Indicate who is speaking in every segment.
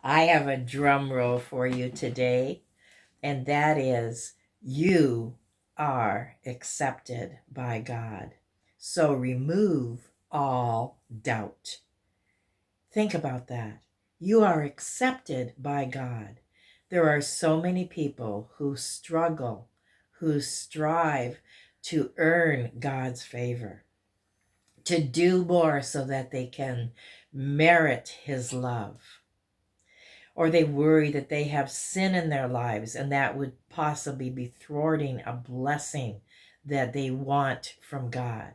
Speaker 1: I have a drum roll for you today, and that is you are accepted by God. So remove all doubt. Think about that. You are accepted by God. There are so many people who struggle, who strive to earn God's favor, to do more so that they can merit His love. Or they worry that they have sin in their lives and that would possibly be thwarting a blessing that they want from God.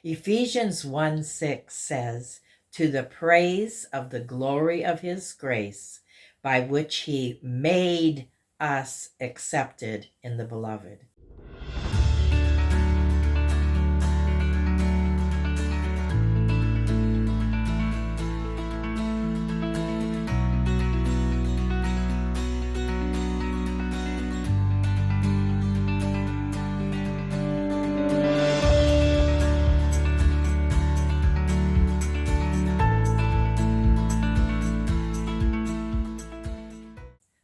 Speaker 1: Ephesians 1:6 says, "To the praise of the glory of His grace, by which He made us accepted in the Beloved."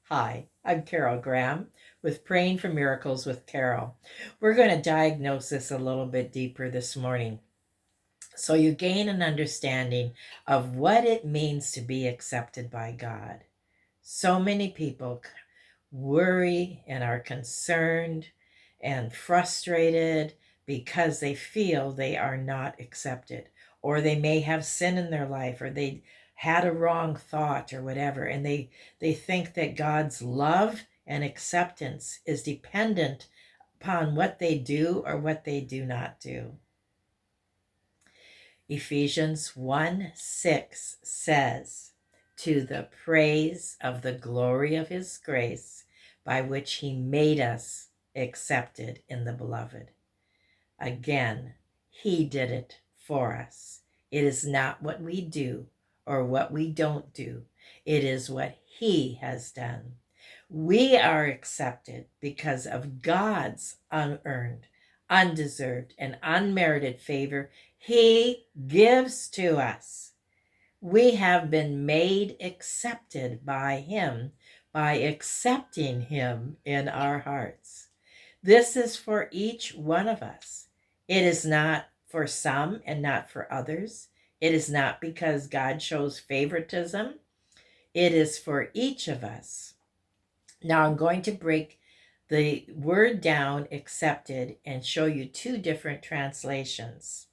Speaker 1: Hi, I'm Carol Graham with Praying for Miracles with Carol. We're going to diagnose this a little bit deeper this morning, so you gain an understanding of what it means to be accepted by God. So many people worry and are concerned and frustrated because they feel they are not accepted, or they may have sin in their life, or they had a wrong thought or whatever, and they think that God's love and acceptance is dependent upon what they do or what they do not do. Ephesians 1:6 says, "To the praise of the glory of His grace, by which He made us accepted in the Beloved." Again, He did it for us. It is not what we do or what we don't do. It is what He has done. We are accepted because of God's unearned, undeserved, and unmerited favor He gives to us. We have been made accepted by Him by accepting Him in our hearts. This is for each one of us. It is not for some and not for others. It is not because God shows favoritism. It is for each of us. Now I'm going to break the word down, accepted, and show you two different translations.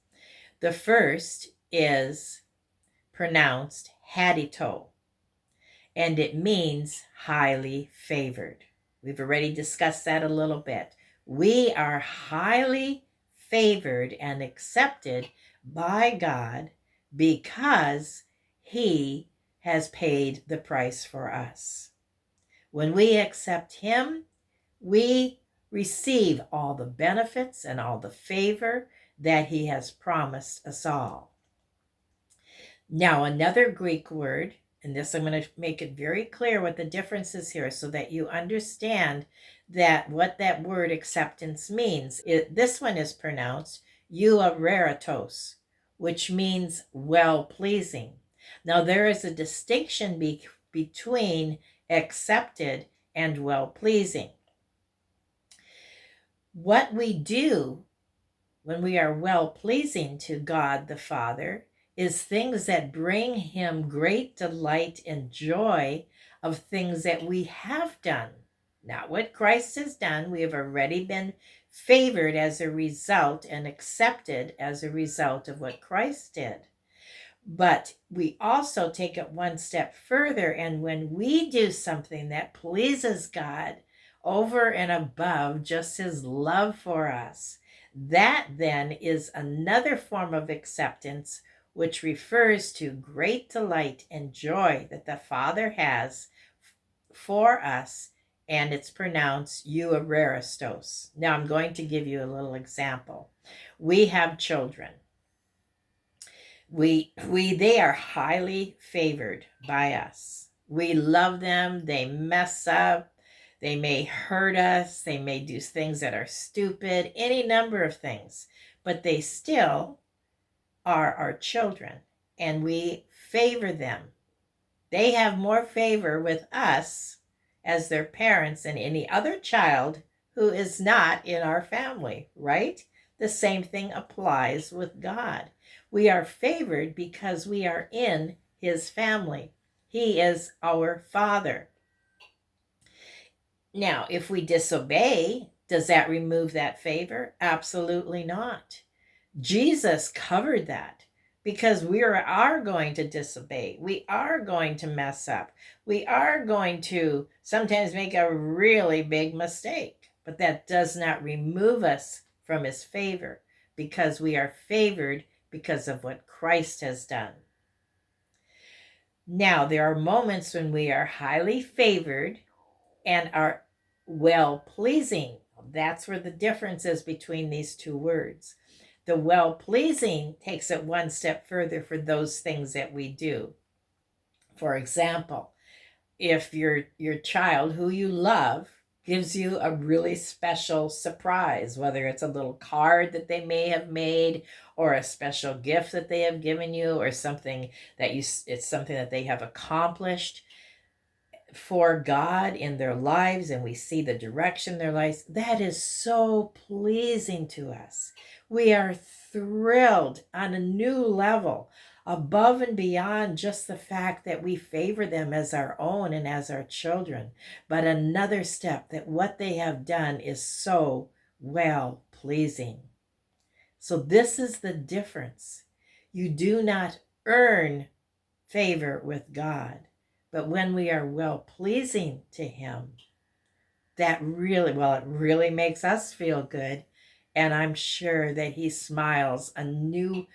Speaker 1: The first is pronounced hadito, and it means highly favored. We've already discussed that a little bit. We are highly favored and accepted by God because He has paid the price for us. When we accept Him, we receive all the benefits and all the favor that He has promised us all. Now, another Greek word, and this I'm going to make it very clear what the difference is here so that you understand that what that word acceptance means. This one is pronounced euareritos, which means well-pleasing. Now, there is a distinction between accepted and well-pleasing. What we do when we are well-pleasing to God the Father is things that bring Him great delight and joy of things that we have done. Not what Christ has done. We have already been favored as a result and accepted as a result of what Christ did. But we also take it one step further, and when we do something that pleases God over and above just His love for us, that then is another form of acceptance, which refers to great delight and joy that the Father has for us, and it's pronounced euaristos. Now I'm going to give you a little example. We have children. They are highly favored by us. We love them. They mess up. They may hurt us. They may do things that are stupid, any number of things, but they still are our children, and we favor them They have more favor with us as their parents than any other child who is not in our family, right? The same thing applies with God. We are favored because we are in his family. He is our Father. Now, if we disobey, does that remove that favor? Absolutely not. Jesus covered that because we are going to disobey. We are going to mess up. We are going to sometimes make a really big mistake, but that does not remove us from his favor because we are favored because of what Christ has done. Now, there are moments when we are highly favored and are well-pleasing. That's where the difference is between these two words. The well-pleasing takes it one step further for those things that we do. For example, if your child who you love gives you a really special surprise, whether it's a little card that they may have made or a special gift that they have given you or something that it's something that they have accomplished for God in their lives, and we see the direction their lives, that is so pleasing to us. We are thrilled on a new level, above and beyond just the fact that we favor them as our own and as our children, but another step that what they have done is so well pleasing. So this is the difference. You do not earn favor with God. But when we are well-pleasing to him, that really, it really makes us feel good. And I'm sure that he smiles a new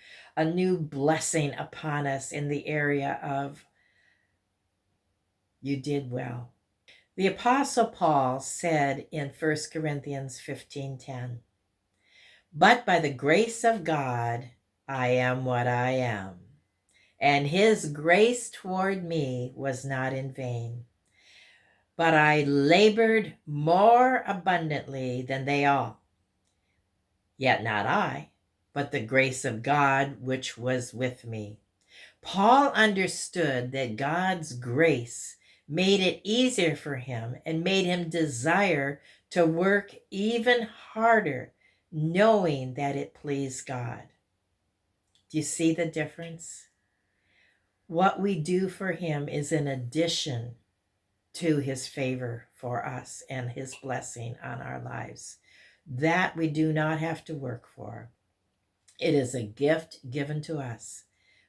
Speaker 1: blessing upon us in the area of, you did well. The Apostle Paul said in 1 Corinthians 15:10, but by the grace of God, I am what I am. And his grace toward me was not in vain. But I labored more abundantly than they all. Yet not I, but the grace of God which was with me. Paul understood that God's grace made it easier for him and made him desire to work even harder, knowing that it pleased God. Do you see the difference? What we do for him is an addition to his favor for us and his blessing on our lives. That we do not have to work for. It is a gift given to us.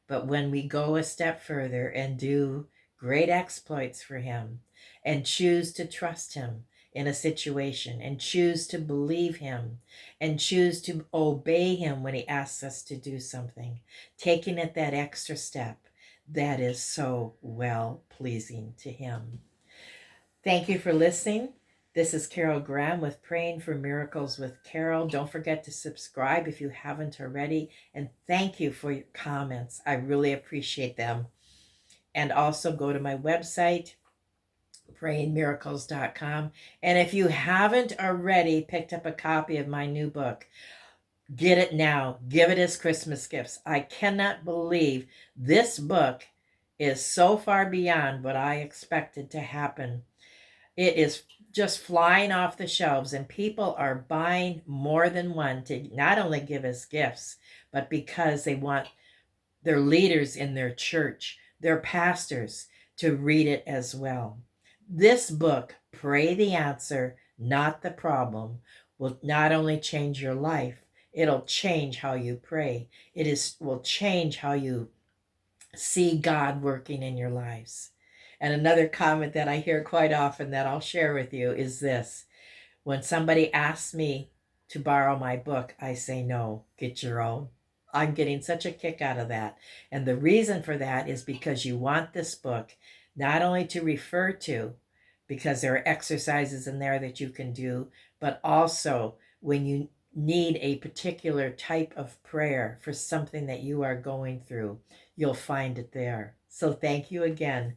Speaker 1: But when we go a step further and do great exploits for him and choose to trust him in a situation and choose to believe him and choose to obey him when he asks us to do something, taking it that extra step, that is so well pleasing to him. Thank you for listening. This is Carol Graham with Praying for Miracles with Carol. Don't forget to subscribe if you haven't already. And thank you for your comments. I really appreciate them. And also go to my website, prayingmiracles.com. And if you haven't already picked up a copy of my new book, get it now. Give it as Christmas gifts. I cannot believe this book is so far beyond what I expected to happen. It is just flying off the shelves, and people are buying more than one to not only give us gifts, but because they want their leaders in their church, their pastors, to read it as well. This book, Pray the Answer, Not the Problem, will not only change your life, it'll change how you pray. Will change how you see God working in your lives. And another comment that I hear quite often that I'll share with you is this. When somebody asks me to borrow my book, I say, no, get your own. I'm getting such a kick out of that. And the reason for that is because you want this book not only to refer to, because there are exercises in there that you can do, but also when you need a particular type of prayer for something that you are going through, you'll find it there. So thank you again.